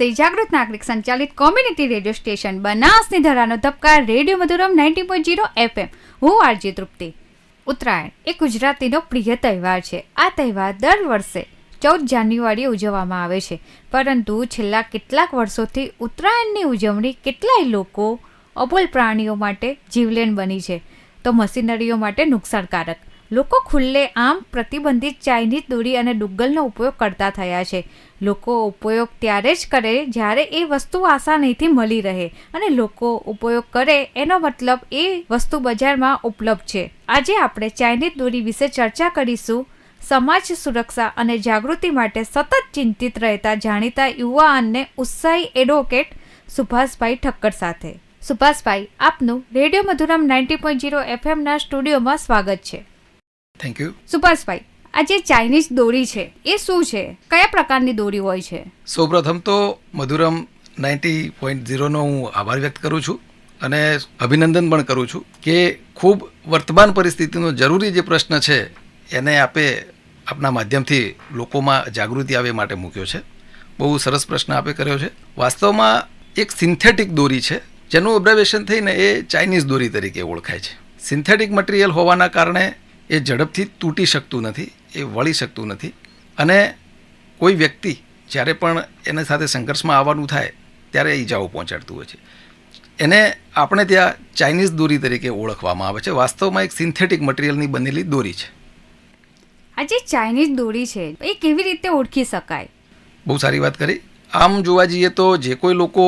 વર્ષથી જાગૃત નાગરિક સંચાલિત કોમ્યુનિટી રેડિયો સ્ટેશન બનાસની ધરાનો ધબકાર રેડિયો મધુરમ 90.0 FM. હું આરજે તૃપ્તિ. ઉત્તરાયણ એ ગુજરાતીનો પ્રિય તહેવાર છે. આ તહેવાર દર વર્ષે 14 જાન્યુઆરીએ ઉજવવામાં આવે છે, પરંતુ છેલ્લા કેટલાક વર્ષોથી ઉત્તરાયણની ઉજવણી કેટલાય લોકો અબોલ પ્રાણીઓ માટે જીવલેણ બની છે, તો મશીનરીઓ માટે નુકસાનકારક. લોકો ખુલ્લે આમ પ્રતિબંધિત ચાઇનીઝ દોરી અને ડુગ્ગલનો ઉપયોગ કરતા થયા છે. લોકો ઉપયોગ ત્યારે જ કરે જ્યારે એ વસ્તુ આસાનીથી મળી રહે, અને લોકો ઉપયોગ કરે એનો મતલબ એ વસ્તુ બજારમાં ઉપલબ્ધ છે. આજે આપણે ચાઇનીઝ દોરી વિશે ચર્ચા કરીશું. સમાજ સુરક્ષા અને જાગૃતિ માટે સતત ચિંતિત રહેતા જાણીતા યુવા અને ઉત્સાહી એડવોકેટ સુભાષભાઈ ઠક્કર સાથે. સુભાષભાઈ, આપનું રેડિયો મધુરમ 90.0 FM સ્ટુડિયોમાં સ્વાગત છે. Thank you. સુભાષભાઈ, આ જે ચાઇનીઝ દોરી છે એ શું છે? કયા પ્રકારની દોરી હોય છે? સૌપ્રથમ તો મધુરમ 90.0 નો હું આભાર વ્યક્ત કરું છું અને અભિનંદન પણ કરું છું કે ખૂબ વર્તમાન પરિસ્થિતિનો જરૂરી જે પ્રશ્ન છે એને આપે આપના માધ્યમથી લોકોમાં જાગૃતિ આવે માટે મૂક્યો છે. બહુ સરસ પ્રશ્ન આપે કર્યો છે. વાસ્તવમાં એક સિન્થેટિક દોરી છે જેનું એબ્રેવિએશન થઈને એ ચાઇનીઝ દોરી તરીકે ઓળખાય છે. સિન્થેટિક મટીરિયલ હોવાના કારણે એ ઝડપથી તૂટી શકતું નથી, એ વળી શકતું નથી, અને કોઈ વ્યક્તિ જ્યારે પણ એના સાથે સંઘર્ષમાં આવવાનું થાય ત્યારે ઈજાઓ પહોંચાડતું હોય છે. એને આપણે ત્યાં ચાઇનીઝ દોરી તરીકે ઓળખવામાં આવે છે. વાસ્તવમાં એક સિન્થેટિક મટીરિયલની બનેલી દોરી છે. આ જે ચાઇનીઝ દોરી છે એ કેવી રીતે ઓળખી શકાય? બહુ સારી વાત કરી. આમ જોવા જઈએ તો જે કોઈ લોકો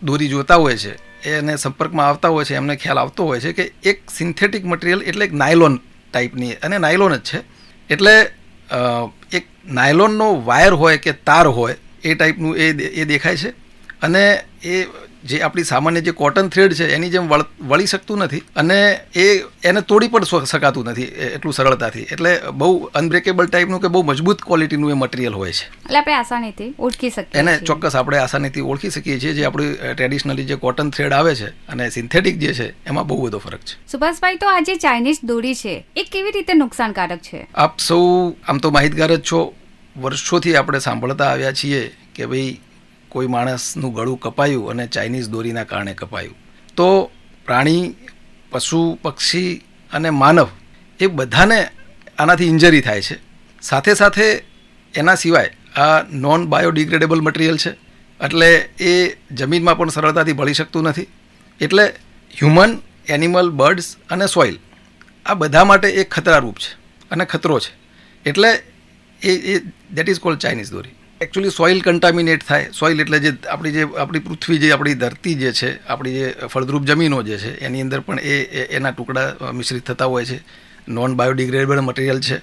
દોરી જોતા હોય છે, એને સંપર્કમાં આવતા હોય છે, એમને ખ્યાલ આવતો હોય છે કે એક સિન્થેટિક મટીરિયલ એટલે એક નાયલોન ટાઈપની, અને નાયલોન જ છે. એટલે એક નાયલોનનો વાયર હોય કે તાર હોય એ ટાઈપનું એ દેખાય છે, અને એ જે આપણી સામાન્ય જે કોટન થ્રેડ છે એની જેમ વળી શકતું નથી, અને એને તોડી પણ શકાતું નથી એટલું સરળતાથી. એટલે બહુ અનબ્રેકેબલ ટાઈપનું કે બહુ મજબૂત ક્વોલિટીનું એ મટીરિયલ હોય છે. એટલે આપણે આસાનીથી ઓળખી શકીએ એને ચોક્કસ આપણે આસાનીથી ઓળખી શકીએ છીએ. જે આપણી ટ્રેડિશનલી જે કોટન થ્રેડ આવે છે અને સિન્થેટિક જે છે એમાં બહુ બધો ફરક છે. સુભાષભાઈ, તો આ જે ચાઇનીઝ દોરી છે એ કેવી રીતે નુકસાનકારક છે? આપ સૌ આમ તો માહિતગાર જ છો. વર્ષોથી આપણે સાંભળતા આવ્યા છીએ કે ભાઈ કોઈ માણસનું ગળું કપાયું અને ચાઇનીઝ દોરીના કારણે કપાયું. તો પ્રાણી, પશુ, પક્ષી અને માનવ એ બધાને આનાથી ઇન્જરી થાય છે. સાથે સાથે એના સિવાય આ નોન બાયોડિગ્રેડેબલ મટીરિયલ છે, એટલે એ જમીનમાં પણ સરળતાથી ભળી શકતું નથી. એટલે હ્યુમન, એનિમલ, બર્ડ્સ અને સોઇલ આ બધા માટે એક ખતરારૂપ છે અને ખતરો છે. એટલે એ દેટ ઇઝ કોલ્ડ ચાઇનીઝ દોરી. એકચ્યુઅલી સોઇલ કન્ટામિનેટ થાય. સોઇલ એટલે જે આપણી પૃથ્વી, જે આપણી ધરતી જે છે, આપણી જે ફળદ્રુપ જમીનો જે છે એની અંદર પણ એના ટુકડા મિશ્રિત થતા હોય છે. નોન બાયોડિગ્રેડેબલ મટીરિયલ છે.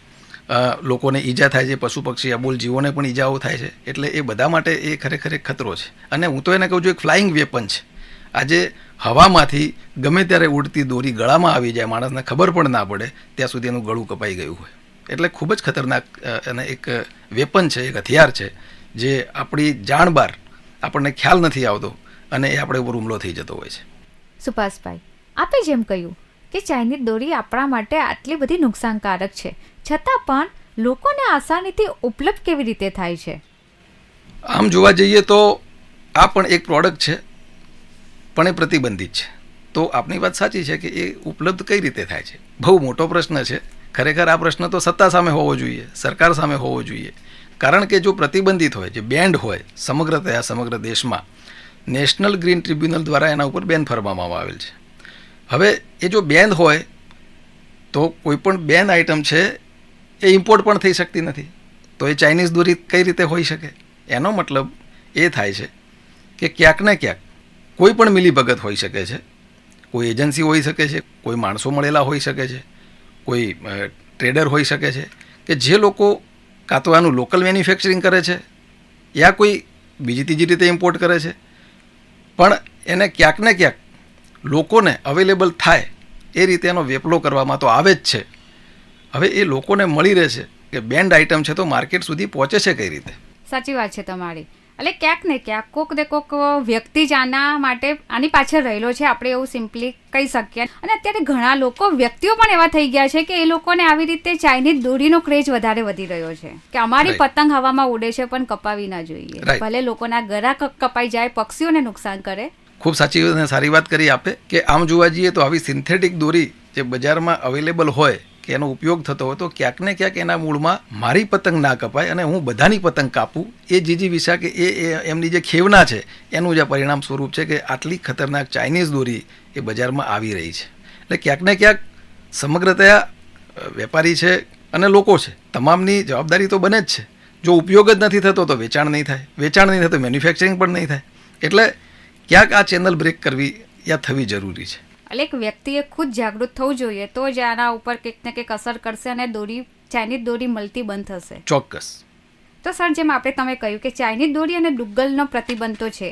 લોકોને ઈજા થાય છે, પશુ પક્ષી અબોલ જીવોને પણ ઈજાઓ થાય છે. એટલે એ બધા માટે એ ખરેખર એક ખતરો છે. અને હું તો એને કહું છું એક ફ્લાઇંગ વેપન છે. આજે હવામાંથી ગમે ત્યારે ઉડતી દોરી ગળામાં આવી જાય, માણસને ખબર પણ ના પડે ત્યાં સુધી એનું ગળું કપાઈ ગયું હોય. એટલે ખૂબ જ ખતરનાક અને એક વેપન છે, એક હથિયાર છે, જે આપણી જાણ બહાર આપણને ખ્યાલ નથી આવતો અને એ આપણે ઉપર હુમલો થઈ જતો હોય છે. સુભાષભાઈ, આપે જેમ કહ્યું કે ચાઇનીઝ દોરી આપણા માટે આટલી બધી નુકસાનકારક છે, છતાં પણ લોકોને આસાનીથી ઉપલબ્ધ કેવી રીતે થાય છે? આમ જોવા જઈએ તો આ પણ એક પ્રોડક્ટ છે, પણ એ પ્રતિબંધિત છે. તો આપની વાત સાચી છે કે એ ઉપલબ્ધ કઈ રીતે થાય છે? બહુ મોટો પ્રશ્ન છે. ખરેખર આ પ્રશ્ન તો સત્તા સામે હોવો જોઈએ, સરકાર સામે હોવો જોઈએ. કારણ કે જો પ્રતિબંધિત હોય, જે બેન્ડ હોય સમગ્ર દેશમાં, નેશનલ ગ્રીન ટ્રિબ્યુનલ દ્વારા એના ઉપર બેન ફરમાવવામાં આવેલ છે. હવે એ જો બેન હોય તો કોઈ પણ બેન આઇટમ છે એ ઇમ્પોર્ટ પણ થઈ શકતી નથી. તો એ ચાઇનીઝ દોરી કઈ રીતે હોઈ શકે? એનો મતલબ એ થાય છે કે ક્યાંક ને ક્યાંક કોઈ પણ મિલીભગત હોઈ શકે છે. કોઈ એજન્સી હોઈ શકે છે, કોઈ માણસો મળેલા હોઈ શકે છે, કોઈ ટ્રેડર હોઈ શકે છે, કે જે લોકો કાં તો આનું લોકલ મેન્યુફેક્ચરિંગ કરે છે યા કોઈ બીજી ત્રીજી રીતે ઇમ્પોર્ટ કરે છે, પણ એને ક્યાંક ને ક્યાંક લોકોને અવેલેબલ થાય એ રીતે એનો વેપલો કરવામાં તો આવે જ છે. હવે એ લોકોને મળી રહે છે કે બેન્ડ આઇટમ છે, તો માર્કેટ સુધી પહોંચે છે કઈ રીતે? સાચી વાત છે તમારી. એટલે ક્યાંક ને ક્યાંક કોક ને કોક વ્યક્તિ જ આના માટે આની પાછળ રહેલો છે, આપણે એવું સિમ્પલી કહી શકીએ. અને અત્યારે ઘણા લોકો વ્યક્તિઓ પણ એવા થઈ ગયા છે કે એ લોકોને આવી રીતે ચાઇનીઝ દોરીનો ક્રેઝ વધારે વધી રહ્યો છે કે અમારી પતંગ હવામાં ઉડે છે પણ કપાવી ના જોઈએ, ભલે લોકોના ગળા કપાઈ જાય, પક્ષીઓને નુકસાન કરે. ખૂબ સાચી અને સારી વાત કરી આપે કે આમ જોવા જઈએ તો આવી સિન્થેટિક દોરી જે બજારમાં અવેલેબલ હોય કે એનો ઉપયોગ થતો હોય તો ક્યાંક ને ક્યાંક એના મૂળમાં મારી પતંગ ના કપાય અને હું બધાની પતંગ કાપું એ જીજીવિષા કે એ એમની જે ખેવના છે એનું જે પરિણામ સ્વરૂપ છે કે આટલી ખતરનાક ચાઇનીઝ દોરી એ બજારમાં આવી રહી છે. એટલે ક્યાંક ને ક્યાંક સમગ્રતયા વેપારી છે અને લોકો છે તમામની જવાબદારી તો બને જ છે. જો ઉપયોગ જ નથી થતો તો વેચાણ નહીં થાય, વેચાણ નહીં થતું મેન્યુફેક્ચરિંગ પણ નહીં થાય. એટલે ક્યાંક આ ચેનલ બ્રેક કરવી યા થવી જરૂરી છે. એટલે એક વ્યક્તિએ ખુદ જાગૃત થવું જોઈએ તો જ આના ઉપર કંઈક ને કંઈક અસર કરશે અને ચાઇનીઝ દોરી મળતી બંધ થશે. ચોક્કસ. તો સર, જેમ તમે કહ્યું કે ચાઇનીઝ દોરી અને ડુગ્ગલનો પ્રતિબંધ તો છે,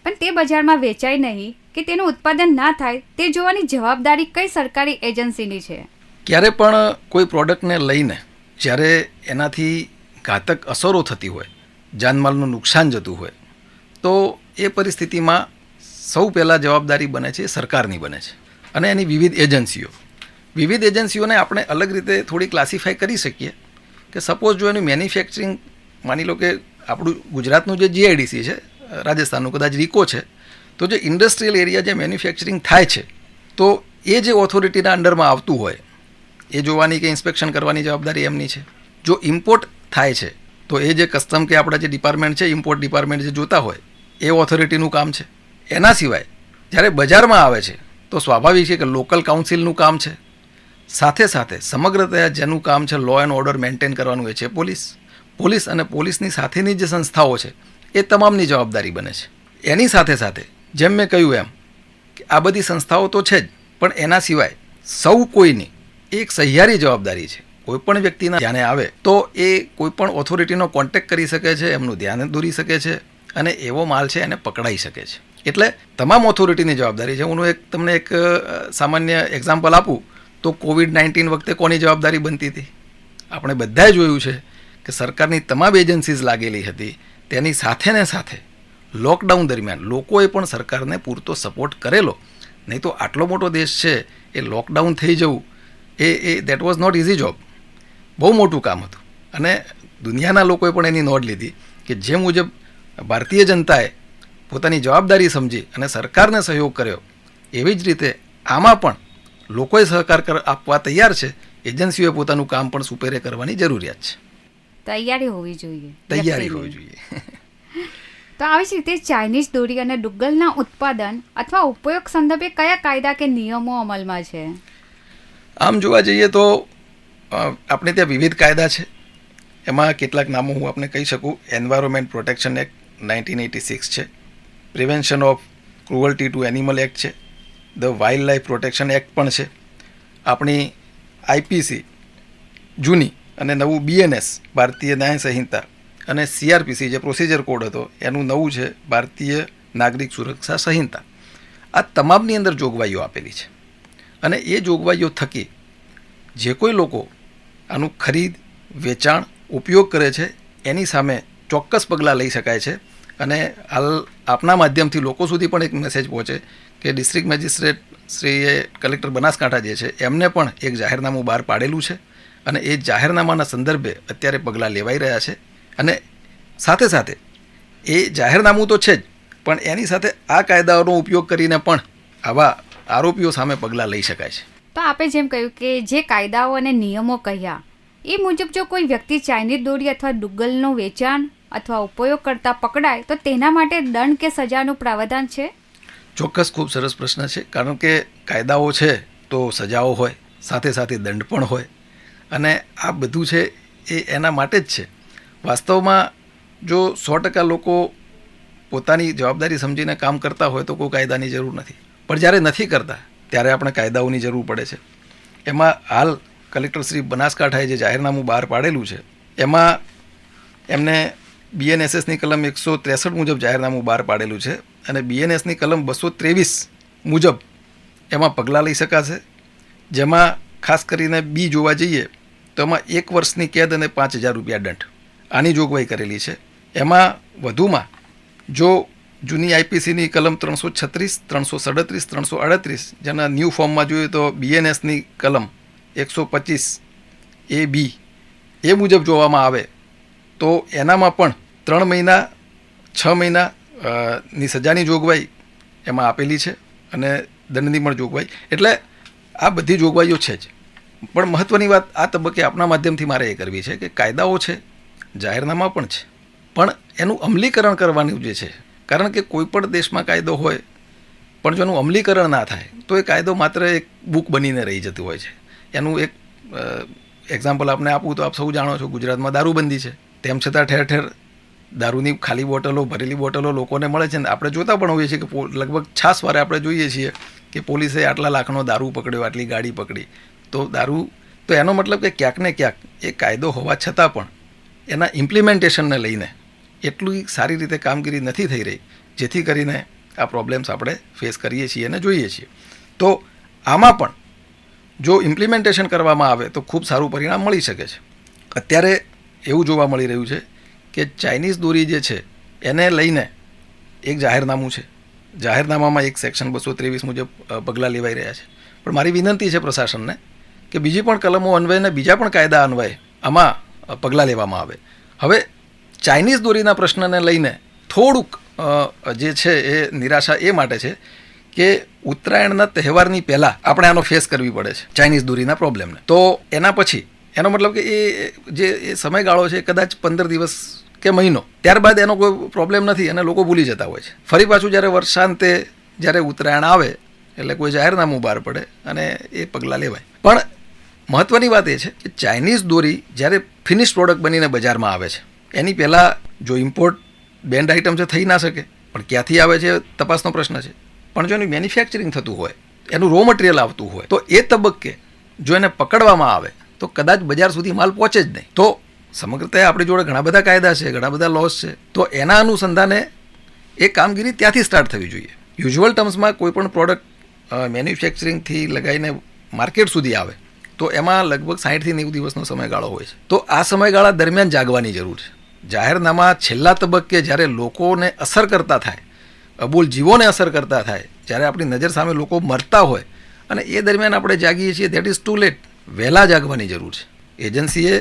પણ તે બજારમાં વેચાય નહીં કે તેનું ઉત્પાદન ના થાય તે જોવાની જવાબદારી કઈ સરકારી એજન્સીની છે? ક્યારે પણ કોઈ પ્રોડક્ટને લઈને જ્યારે એનાથી ઘાતક અસરો થતી હોય, જાનમાલનું નુકસાન જતું હોય, તો એ પરિસ્થિતિમાં સૌ પહેલાં જવાબદારી બને છે સરકારની બને છે અને એની વિવિધ એજન્સીઓને આપણે અલગ રીતે થોડી ક્લાસિફાઈ કરી શકીએ કે સપોઝ જો એનું મેન્યુફેક્ચરિંગ માની લો કે આપણું ગુજરાતનું જે જીઆઈડીસી છે, રાજસ્થાનનું કદાચ રીકો છે, તો જે ઇન્ડસ્ટ્રીયલ એરિયા જે મેન્યુફેક્ચરિંગ થાય છે તો એ જે ઓથોરિટીના અંડરમાં આવતું હોય એ જોવાની કે ઇન્સ્પેક્શન કરવાની જવાબદારી એમની છે. જો ઇમ્પોર્ટ થાય છે તો એ જે કસ્ટમ કે આપણા જે ડિપાર્ટમેન્ટ છે, ઇમ્પોર્ટ ડિપાર્ટમેન્ટ જે જોતા હોય એ ઓથોરિટીનું કામ છે. એના સિવાય જ્યારે બજારમાં આવે છે તો સ્વાભાવિક છે કે લોકલ કાઉન્સિલનું કામ છે. સાથે સાથે સમગ્રતયા જેનું કામ છે લો એન્ડ ઓર્ડર મેન્ટેન કરવાનું એ છે પોલીસ અને પોલીસની સાથેની જે સંસ્થાઓ છે એ તમામની જવાબદારી બને છે. એની સાથે સાથે જેમ મેં કહ્યું એમ કે આ બધી સંસ્થાઓ તો છે જ, પણ એના સિવાય સૌ કોઈની એક સહિયારી જવાબદારી છે. કોઈ પણ વ્યક્તિના ધ્યાને આવે તો એ કોઈ પણ ઓથોરિટીનો કોન્ટેક્ટ કરી શકે છે, એમનું ધ્યાન દોરી શકે છે અને એવો માલ છે એને પકડાઈ શકે છે. એટલે તમામ ઓથોરિટીની જવાબદારી છે. હું તમને એક સામાન્ય એક્ઝામ્પલ આપું તો COVID-19 વખતે કોની જવાબદારી બનતી હતી? આપણે બધાએ જોયું છે કે સરકારની તમામ એજન્સીઝ લાગેલી હતી. તેની સાથે લોકડાઉન દરમિયાન લોકોએ પણ સરકારને પૂરતો સપોર્ટ કરેલો, નહીં તો આટલો મોટો દેશ છે એ લોકડાઉન થઈ જવું એ that was not easy job. બહુ મોટું કામ હતું અને દુનિયાના લોકોએ પણ એની નોંધ લીધી કે જે મુજબ ભારતીય જનતાએ પોતાની જવાબદારી સમજી અને સરકારને સહયોગ કર્યો એવી જ રીતે આમાં પણ લોકોએ સહકાર આપવા તૈયાર છે. એજન્સીઓએ પોતાનું કામ પણ સુપેરે કરવાની જરૂરિયાત છે. તૈયારી હોવી જોઈએ. તો આવી જ રીતે ચાઇનીઝ દોરી અને ડુગ્ગલના ઉત્પાદન અથવા ઉપયોગ સંદર્ભે કયા કાયદા કે નિયમો અમલમાં છે? આમ જોવા જઈએ તો આપણે ત્યાં વિવિધ કાયદા છે. એમાં કેટલાક નામો હું આપને કહી શકું. એન્વાયરમેન્ટ પ્રોટેક્શન એક્ટ 1986 છે, prevention of cruelty to animal act છે, the wild life protection act પણ છે, આપણી આઈપીસી જૂની અને નવું BNS ભારતીય ન્યાય સંહિતા અને CRPC જે પ્રોસિજર કોડ હતો એનું નવું છે ભારતીય નાગરિક સુરક્ષા સંહિતા. આ તમામની અંદર જોગવાઈઓ આપેલી છે અને એ જોગવાઈઓ થકી જે કોઈ લોકો આનું ખરીદ, વેચાણ, ઉપયોગ કરે છે એની સામે ચોક્કસ પગલાં લઈ શકાય છે. અને હાલ આપના માધ્યમથી લોકો સુધી પણ એક મેસેજ પહોંચે કે ડિસ્ટ્રિક્ટ મેજિસ્ટ્રેટ શ્રીએ કલેક્ટર બનાસકાંઠા જે છે એમને પણ એક જાહેરનામું બહાર પાડેલું છે અને એ જાહેરનામાના સંદર્ભે અત્યારે પગલાં લેવાઈ રહ્યા છે. અને સાથે એ જાહેરનામું તો છે જ, પણ એની સાથે આ કાયદાઓનો ઉપયોગ કરીને પણ આવા આરોપીઓ સામે પગલાં લઈ શકાય છે. તો આપે જેમ કહ્યું કે જે કાયદાઓ અને નિયમો કહ્યા એ મુજબ જો કોઈ વ્યક્તિ ચાઇનીઝ દોરી અથવા ડુગ્ગલનું વેચાણ અથવા ઉપયોગ કરતા પકડાય તો તેના માટે દંડ કે સજાનું પ્રાવધાન છે? ચોક્કસ, ખૂબ સરસ પ્રશ્ન છે. કારણ કે કાયદાઓ છે તો સજાઓ હોય, સાથે દંડ પણ હોય અને આ બધું છે એ એના માટે જ છે. વાસ્તવમાં જો 100% લોકો પોતાની જવાબદારી સમજીને કામ કરતા હોય તો કોઈ કાયદાની જરૂર નથી, પણ જ્યારે નથી કરતા ત્યારે આપણે કાયદાઓની જરૂર પડે છે. એમાં હાલ કલેક્ટર શ્રી બનાસકાંઠાએ જે જાહેરનામું બહાર પાડેલું છે એમાં એમને BNSSની કલમ 163 મુજબ જાહેરનામું બહાર પાડેલું છે અને BNSની કલમ 223 મુજબ એમાં પગલાં લઈ શકાશે. જેમાં ખાસ કરીને બી જોવા જઈએ તો એમાં 1 વર્ષની કેદ અને 5,000 રૂપિયા દંડ આની જોગવાઈ કરેલી છે. એમાં વધુમાં જો જૂની આઈપીસીની કલમ 336, 337, 338, જેના ન્યૂ ફોર્મમાં જોઈએ તો બીએનએસની કલમ 125 AB એ મુજબ જોવામાં આવે તો એનામાં પણ 3 મહિના 6 મહિના ની સજાની જોગવાઈ એમાં આપેલી છે અને દંડની પણ જોગવાઈ. એટલે આ બધી જોગવાઈઓ છે જ. પણ મહત્ત્વની વાત આ તબક્કે આપના માધ્યમથી મારે એ કરવી છે કે કાયદાઓ છે, જાહેરનામા પણ છે, પણ એનું અમલીકરણ કરવાનું જે છે, કારણ કે કોઈ પણ દેશમાં કાયદો હોય પણ જો એનું અમલીકરણ ના થાય તો એ કાયદો માત્ર એક બુક બનીને રહી જતું હોય છે. એનું એક એક્ઝામ્પલ આપને આપું તો આપ સૌ જાણો છો, ગુજરાતમાં દારૂબંધી છે, તેમ છતાં ઠેર ઠેર દારૂની ખાલી બોટલો, ભરેલી બોટલો લોકોને મળે છે ને આપણે જોતા પણ હોઈએ છીએ કે લગભગ છાસવારે આપણે જોઈએ છીએ કે પોલીસે આટલા લાખનો દારૂ પકડ્યો, આટલી ગાડી પકડી. તો દારૂ તો એનો મતલબ કે ક્યાંક ને ક્યાંક એ કાયદો હોવા છતાં પણ એના ઇમ્પ્લિમેન્ટેશનને લઈને એટલી સારી રીતે કામગીરી નથી થઈ રહી, જેથી કરીને આ પ્રોબ્લેમ્સ આપણે ફેસ કરીએ છીએ અને જોઈએ છીએ. તો આમાં પણ જો ઇમ્પ્લિમેન્ટેશન કરવામાં આવે તો ખૂબ સારું પરિણામ મળી શકે છે. અત્યારે એવું જોવા મળી રહ્યું છે કે ચાઇનીઝ દોરી જે છે એને લઈને એક જાહેરનામું છે. જાહેરનામામાં એક સેક્શન 223 મુજબ પગલાં લેવાઈ રહ્યા છે. પણ મારી વિનંતી છે પ્રશાસનને કે બીજી પણ કલમો અન્વયે અને બીજા પણ કાયદા અન્વયે આમાં પગલાં લેવામાં આવે. હવે ચાઇનીઝ દોરીના પ્રશ્નને લઈને થોડુંક જે છે એ નિરાશા એ માટે છે કે ઉત્તરાયણના તહેવારની પહેલાં આપણે આનો ફેસ કરવી પડે છે, ચાઇનીઝ દોરીના પ્રોબ્લેમને. તો એના પછી એનો મતલબ કે એ સમયગાળો છે કદાચ 15 દિવસ કે મહિનો, ત્યારબાદ એનો કોઈ પ્રોબ્લેમ નથી અને લોકો ભૂલી જતા હોય છે. ફરી પાછું જ્યારે વર્ષાંતે જ્યારે ઉત્તરાયણ આવે એટલે કોઈ જાહેરનામું બહાર પડે અને એ પગલાં લેવાય. પણ મહત્ત્વની વાત એ છે કે ચાઇનીઝ દોરી જ્યારે ફિનિશ પ્રોડક્ટ બનીને બજારમાં આવે છે એની પહેલાં જો ઇમ્પોર્ટ બેન્ડ આઇટમ છે થઈ ના શકે, પણ ક્યાંથી આવે છે તપાસનો પ્રશ્ન છે. પણ જો એનું મેન્યુફેક્ચરિંગ થતું હોય, એનું રો મટીરિયલ આવતું હોય, તો એ તબક્કે જો એને પકડવામાં આવે તો કદાચ બજાર સુધી માલ પહોંચે જ નહીં. તો સમગ્રતા આપણી જોડે ઘણા બધા કાયદા છે, ઘણા બધા લોસ છે, તો એના અનુસંધાને એ કામગીરી ત્યાંથી સ્ટાર્ટ થવી જોઈએ. યુઝ્યુઅલ ટર્મ્સમાં કોઈ પણ પ્રોડક્ટ મેન્યુફેક્ચરિંગથી લગાવીને માર્કેટ સુધી આવે તો એમાં લગભગ 60 થી 90 દિવસનો સમયગાળો હોય છે. તો આ સમયગાળા દરમિયાન જાગવાની જરૂર છે. જાહેરનામા છેલ્લા તબક્કે જ્યારે લોકોને અસર કરતા થાય, અબોલ જીવોને અસર કરતા થાય, જ્યારે આપણી નજર સામે લોકો મરતા હોય અને એ દરમિયાન આપણે જાગીએ છીએ, દેટ ઇઝ ટુ લેટ. વહેલા જાગવાની જરૂર છે. એજન્સીએ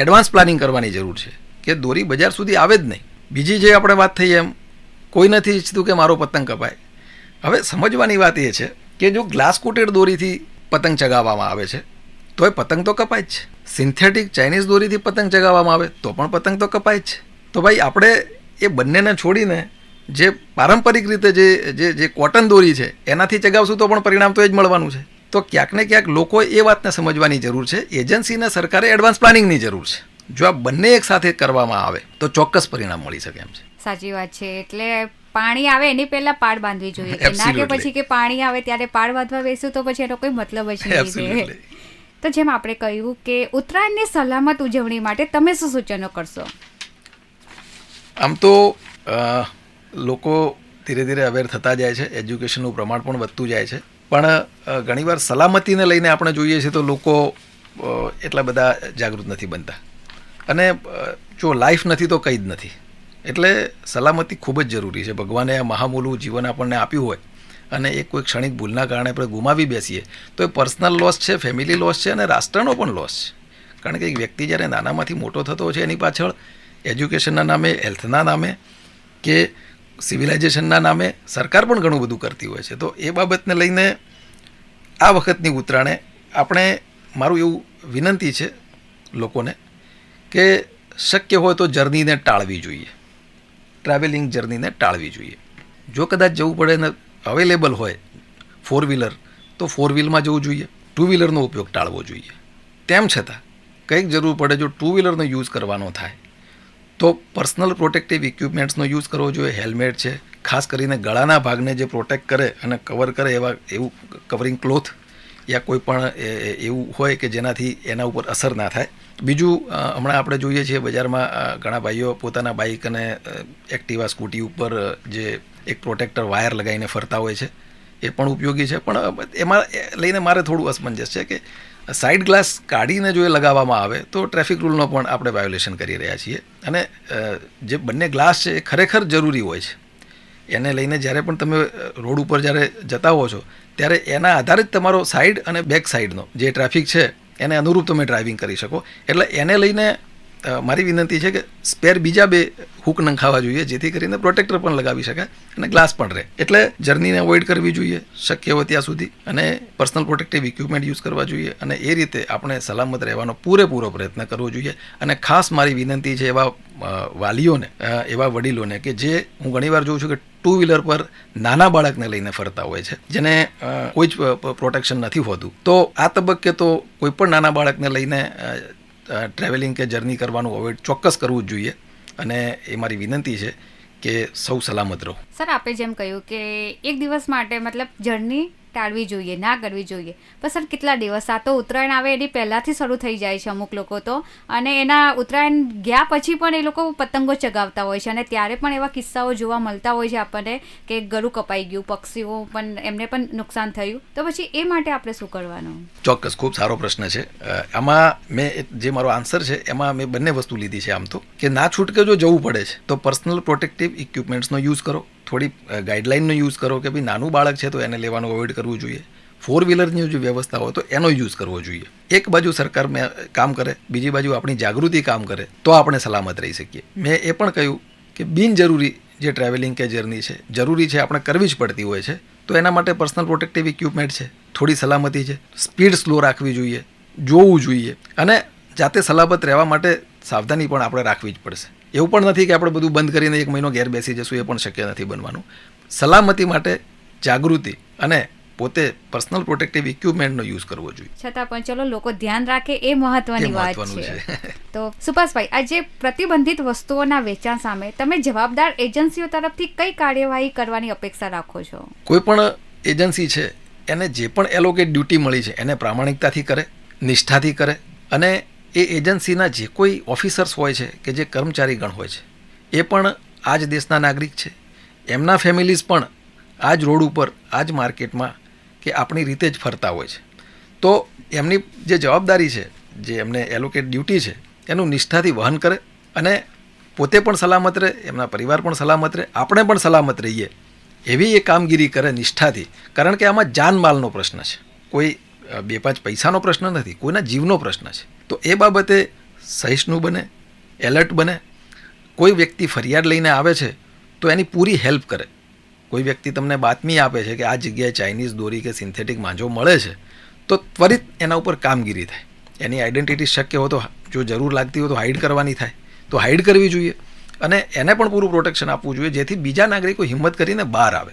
એડવાન્સ પ્લાનિંગ કરવાની જરૂર છે કે દોરી બજાર સુધી આવે જ નહીં. બીજી જે આપણે વાત થઈ એમ કોઈ નથી ઈચ્છતું કે મારો પતંગ કપાય. હવે સમજવાની વાત એ છે કે જો ગ્લાસ કોટેડ દોરીથી પતંગ ચગાવવામાં આવે છે તો એ પતંગ તો કપાય જ છે. સિન્થેટિક ચાઇનીઝ દોરીથી પતંગ ચગાવવામાં આવે તો પણ પતંગ તો કપાય જ છે. તો ભાઈ આપણે એ બંનેને છોડીને જે પારંપરિક રીતે જે કોટન દોરી છે એનાથી ચગાવશું તો પણ પરિણામ તો એ જ મળવાનું છે. તો ક્યાંક ને ક્યાંક લોકોએ એ વાતને સમજવાની જરૂર છે. એજન્સીને સરકારે એડવાન્સ પ્લાનિંગની જરૂર છે. જો આ બંને એક સાથે કરવામાં આવે તો ચોક્કસ પરિણામ મળી શકે એમ છે. સાચી વાત છે. એટલે પાણી આવે એની પહેલા પાડ બાંધવી જોઈએ, ના કે પછી કે પાણી આવે ત્યારે પાડ બાંધવા બેસું તો પછી એનો કોઈ મતલબ જ નહીં. તો જેમ આપણે કહ્યું કે ઉત્તરાયણની સલામત ઉજવણી માટે તમે શું સૂચનો કરશો? આમ તો લોકો ધીરે ધીરે અવેર થતા જાય છે, એજ્યુકેશનનું પ્રમાણ પણ વધતું જાય છે, પણ ઘણીવાર સલામતીને લઈને આપણે જોઈએ છીએ તો લોકો એટલા બધા જાગૃત નથી બનતા. અને જો લાઈફ નથી તો કંઈ જ નથી. એટલે સલામતી ખૂબ જ જરૂરી છે. ભગવાને આ મહામૂલું જીવન આપણને આપ્યું હોય અને એક કોઈ ક્ષણિક ભૂલના કારણે આપણે ગુમાવી બેસીએ તો એ પર્સનલ લોસ છે, ફેમિલી લોસ છે અને રાષ્ટ્રનો પણ લોસ છે. કારણ કે એક વ્યક્તિ જ્યારે નાનામાંથી મોટો થતો હોય છે એની પાછળ એજ્યુકેશનના નામે, હેલ્થના નામે કે સિવિલાઇઝેશનના નામે સરકાર પણ ઘણું બધું કરતી હોય છે. તો એ બાબતને લઈને આ વખતની ઉત્તરાયણે આપણે, મારું એવું વિનંતી છે લોકોને કે શક્ય હોય તો જર્નીને ટાળવી જોઈએ, ટ્રાવેલિંગ જર્નીને ટાળવી જોઈએ. જો કદાચ જવું પડે ને અવેલેબલ હોય 4 વ્હીલર તો 4 વ્હીલમાં જવું જોઈએ, 2 વ્હીલરનો ઉપયોગ ટાળવો જોઈએ. તેમ છતાં કંઈક જરૂર પડે જો 2 વ્હીલરનો યુઝ કરવાનો થાય તો પર્સનલ પ્રોટેક્ટિવ ઇક્વિપમેન્ટ્સનો યુઝ કરવો જોઈએ. હેલ્મેટ છે, ખાસ કરીને ગળાના ભાગને જે પ્રોટેક્ટ કરે અને કવર કરે એવું કવરિંગ ક્લોથ યા કોઈ પણ એવું હોય કે જેનાથી એના ઉપર અસર ના થાય. બીજું, હમણાં આપણે જોઈએ છીએ બજારમાં ઘણા ભાઈઓ પોતાના બાઇક અને એક્ટિવા, સ્કૂટી ઉપર જે એક પ્રોટેક્ટર વાયર લગાવીને ફરતા હોય છે, એ પણ ઉપયોગી છે. પણ એમાં લઈને મારે થોડું અસમંજસ છે કે સાઇડ ગ્લાસ કાઢીને જો એ લગાવવામાં આવે તો ટ્રાફિક રૂલનો પણ આપણે વાયોલેશન કરી રહ્યા છીએ. અને જે બંને ગ્લાસ છે એ ખરેખર જરૂરી હોય છે. એને લઈને જ્યારે પણ તમે રોડ ઉપર જ્યારે જતા હો છો ત્યારે એના આધારે જ તમારો સાઈડ અને બેક સાઈડનો જે ટ્રાફિક છે એને અનુરૂપ તમે ડ્રાઇવિંગ કરી શકો. એટલે એને લઈને મારી વિનંતી છે કે સ્પેર બીજા 2 હૂક નંખાવા જોઈએ, જેથી કરીને પ્રોટેક્ટર પણ લગાવી શકાય અને ગ્લાસ પણ રહે. એટલે જર્નીને અવોઇડ કરવી જોઈએ શક્ય હોય ત્યાં સુધી, અને પર્સનલ પ્રોટેક્ટિવ ઇક્વિપમેન્ટ યુઝ કરવા જોઈએ, અને એ રીતે આપણે સલામત રહેવાનો પૂરેપૂરો પ્રયત્ન કરવો જોઈએ. અને ખાસ મારી વિનંતી છે એવા વાલીઓને, એવા વડીલોને કે જે હું ઘણીવાર જોઉં છું કે 2 વ્હીલર પર નાના બાળકને લઈને ફરતા હોય છે, જેને કોઈ જ પ્રોટેક્શન નથી હોતું. તો આ તબક્કે તો કોઈ પણ નાના બાળકને લઈને ટ્રાવેલિંગ કે જર્ની કરવાનું અવોઇડ ચોક્કસ કરવું જ જોઈએ. અને એ મારી વિનંતી છે કે સૌ સલામત રહો. સર, આપે જેમ કહ્યું કે એક દિવસ માટે મતલબ જર્ની ટાળવી જોઈએ, ના કરવી જોઈએ, પણ સર કેટલા દિવસ? આ તો ઉત્તરાયણ આવે એની પહેલાંથી શરૂ થઈ જાય છે અમુક લોકો તો, અને એના ઉત્તરાયણ ગયા પછી પણ એ લોકો પતંગો ચગાવતા હોય છે, અને ત્યારે પણ એવા કિસ્સાઓ જોવા મળતા હોય છે આપણને કે ગળું કપાઈ ગયું, પક્ષીઓ પણ એમને પણ નુકસાન થયું. તો પછી એ માટે આપણે શું કરવાનું? ચોક્કસ, ખૂબ સારો પ્રશ્ન છે. આમાં મેં જે મારો આન્સર છે એમાં મેં બંને વસ્તુ લીધી છે. આમ તો કે ના છૂટકે જો જવું પડે છે તો પર્સનલ પ્રોટેક્ટિવ ઇક્વિપમેન્ટ્સનો યુઝ કરો, થોડી ગાઈડલાઇનનો યુઝ કરો કે ભાઈ નાનું બાળક છે તો એને લેવાનું અવોઇડ કરવું જોઈએ. 4 વ્હીલરની જો વ્યવસ્થા હોય તો એનો યુઝ કરવો જોઈએ. એક બાજુ સરકાર કામ કરે, બીજી બાજુ આપણી જાગૃતિ કામ કરે તો આપણે સલામત રહી શકીએ. મેં એ પણ કહ્યું કે બિનજરૂરી જે ટ્રાવેલિંગ કે જર્ની છે, જરૂરી છે, આપણે કરવી જ પડતી હોય છે, તો એના માટે પર્સનલ પ્રોટેક્ટિવ ઇક્વિપમેન્ટ છે, થોડી સલામતી છે, સ્પીડ સ્લો રાખવી જોઈએ, જોવું જોઈએ, અને જાતે સલામત રહેવા માટે સાવધાની પણ આપણે રાખવી જ પડશે. એવું પણ નથી કે આપણે બધું બંધ કરીને 1 મહિનો ઘેર બેસી જશું, એ પણ શક્ય નથી બનવાનું. સલામતી માટે જાગૃતિ અને પોતે પર્સનલ પ્રોટેક્ટિવ ઇક્વિપમેન્ટનો યુઝ કરવો જોઈએ. છતાં પણ ચલો લોકો ધ્યાન રાખે એ મહત્વની વાત છે. તો સુભાષભાઈ, આ જે પ્રતિબંધિત વસ્તુઓના વેચાણ સામે તમે જવાબદાર એજન્સીઓ તરફથી કઈ કાર્યવાહી કરવાની અપેક્ષા રાખો છો? કોઈ પણ એજન્સી છે એને જે પણ એલોકેટ ડ્યુટી મળી છે એને પ્રામાણિકતાથી કરે, નિષ્ઠાથી કરે, અને એ એજન્સીના જે કોઈ ઓફિસર્સ હોય છે કે જે કર્મચારીગણ હોય છે એ પણ આ જ દેશના નાગરિક છે. એમના ફેમિલીઝ પણ આ જ રોડ ઉપર, આ જ માર્કેટમાં કે આપણી રીતે જ ફરતા હોય છે. તો એમની જે જવાબદારી છે, જે એમને એલોકેટ ડ્યુટી છે, એનું નિષ્ઠાથી વહન કરે અને પોતે પણ સલામત રહે, એમના પરિવાર પણ સલામત રહે, આપણે પણ સલામત રહીએ, એવી એ કામગીરી કરે નિષ્ઠાથી. કારણ કે આમાં જાનમાલનો પ્રશ્ન છે, કોઈ 2-5 પૈસાનો પ્રશ્ન નથી, કોઈના જીવનો પ્રશ્ન છે. તો એ બાબતે સહિષ્ણુ બને, એલર્ટ બને. કોઈ વ્યક્તિ ફરિયાદ લઈને આવે છે તો એની પૂરી હેલ્પ કરે. કોઈ વ્યક્તિ તમને બાતમી આપે છે કે આ જગ્યાએ ચાઇનીઝ દોરી કે સિન્થેટિક માંજો મળે છે, તો ત્વરિત એના ઉપર કામગીરી થાય. એની આઈડેન્ટિટી શક્ય હોય તો, જો જરૂર લાગતી હોય તો હાઇડ કરવાની થાય તો હાઇડ કરવી જોઈએ, અને એને પણ પૂરું પ્રોટેક્શન આપવું જોઈએ, જેથી બીજા નાગરિકો હિંમત કરીને બહાર આવે.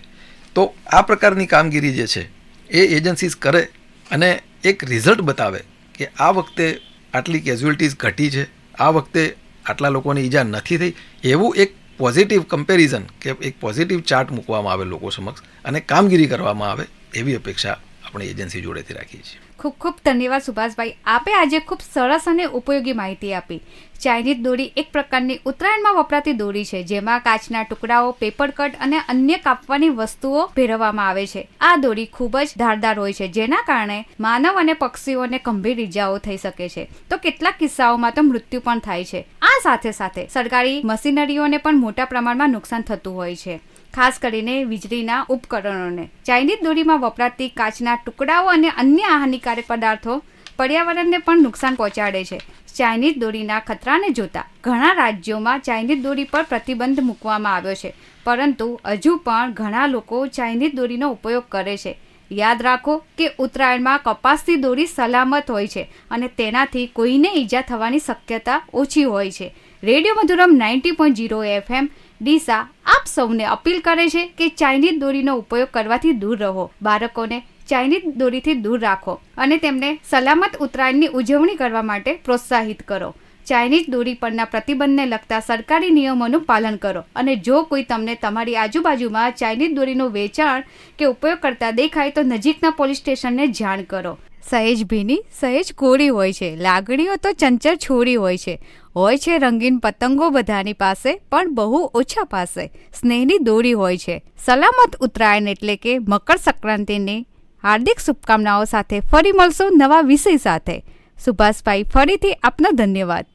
તો આ પ્રકારની કામગીરી જે છે એ એજન્સીસ કરે અને એક રિઝલ્ટ બતાવે કે આ વખતે આટલી કેઝ્યુઅલ્ટીઝ ઘટી છે, આ વખતે આટલા લોકોને ઈજા નથી થઈ, એવું એક પોઝિટિવ કમ્પેરિઝન કે એક પોઝિટિવ ચાર્ટ મૂકવામાં આવે લોકો સમક્ષ અને કામગીરી કરવામાં આવે, એવી અપેક્ષા આપણે એજન્સી જોડેથી રાખીએ છીએ. ખૂબ ખૂબ ધન્યવાદ સુભાષભાઈ. આપે આજે ખૂબ સરસ અને ઉપયોગી માહિતી આપી. ચાઇનીઝ દોરી એક પ્રકારની ઉત્તરાયણમાં વપરાતી દોરી છે, જેમાં કાચના ટુકડાઓ, પેપર કટ અને અન્ય કાપવાની વસ્તુઓ ભેરવવામાં આવે છે. આ દોરી ખૂબ જ ધારદાર હોય છે, જેના કારણે માનવ અને પક્ષીઓને ગંભીર ઇજાઓ થઈ શકે છે. તો કેટલાક કિસ્સાઓમાં તો મૃત્યુ પણ થાય છે. આ સાથે સાથે સરકારી મશીનરીઓને પણ મોટા પ્રમાણમાં નુકસાન થતું હોય છે, ખાસ કરીને વીજળીના ઉપકરણોને. ચાઇનીઝ દોરીમાં વપરાતી કાચના ટુકડાઓ અને અન્ય હાનિકારક પદાર્થો પર્યાવરણને પણ નુકસાન પહોંચાડે છે. ચાઇનીઝ દોરીના ખતરાને જોતા ઘણા રાજ્યોમાં ચાઇનીઝ દોરી પર પ્રતિબંધ મૂકવામાં આવ્યો છે, પરંતુ હજુ પણ ઘણા લોકો ચાઇનીઝ દોરીનો ઉપયોગ કરે છે. યાદ રાખો કે ઉત્તરાયણમાં કપાસની દોરી સલામત હોય છે અને તેનાથી કોઈને ઈજા થવાની શક્યતા ઓછી હોય છે. રેડિયો મધુરમ 90.0 FM ડીસા આપ સૌને અપીલ કરે છે કે ચાઇનીઝ દોરીનો ઉપયોગ કરવાથી દૂર રહો, બાળકોને ચાઇનીઝ દોરીથી દૂર રાખો અને તેમને સલામત ઉત્તરાયણની ઉજવણી કરવા માટે પ્રોત્સાહિત કરો. ચાઇનીઝ દોરી પરના પ્રતિબંધને લગતા સરકારી નિયમોનું પાલન કરો, અને જો કોઈ તમને તમારી આજુબાજુમાં ચાઇનીઝ દોરીનું વેચાણ કે ઉપયોગ કરતા દેખાય તો નજીકના પોલીસ સ્ટેશનને જાણ કરો. સહેજ ભીની, સહેજ કોરી હોય છે, લાગણીઓ તો ચંચળ છોરી હોય છે રંગીન પતંગો બધાની પાસે, પણ બહુ ઓછા પાસે સ્નેહની દોરી હોય છે. સલામત ઉત્તરાયણ એટલે કે મકર સંક્રાંતિની હાર્દિક શુભકામનાઓ સાથે ફરી મળશું નવા વિષય સાથે. સુભાષભાઈ, ફરીથી આપનો ધન્યવાદ.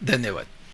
ધન્યવાદ.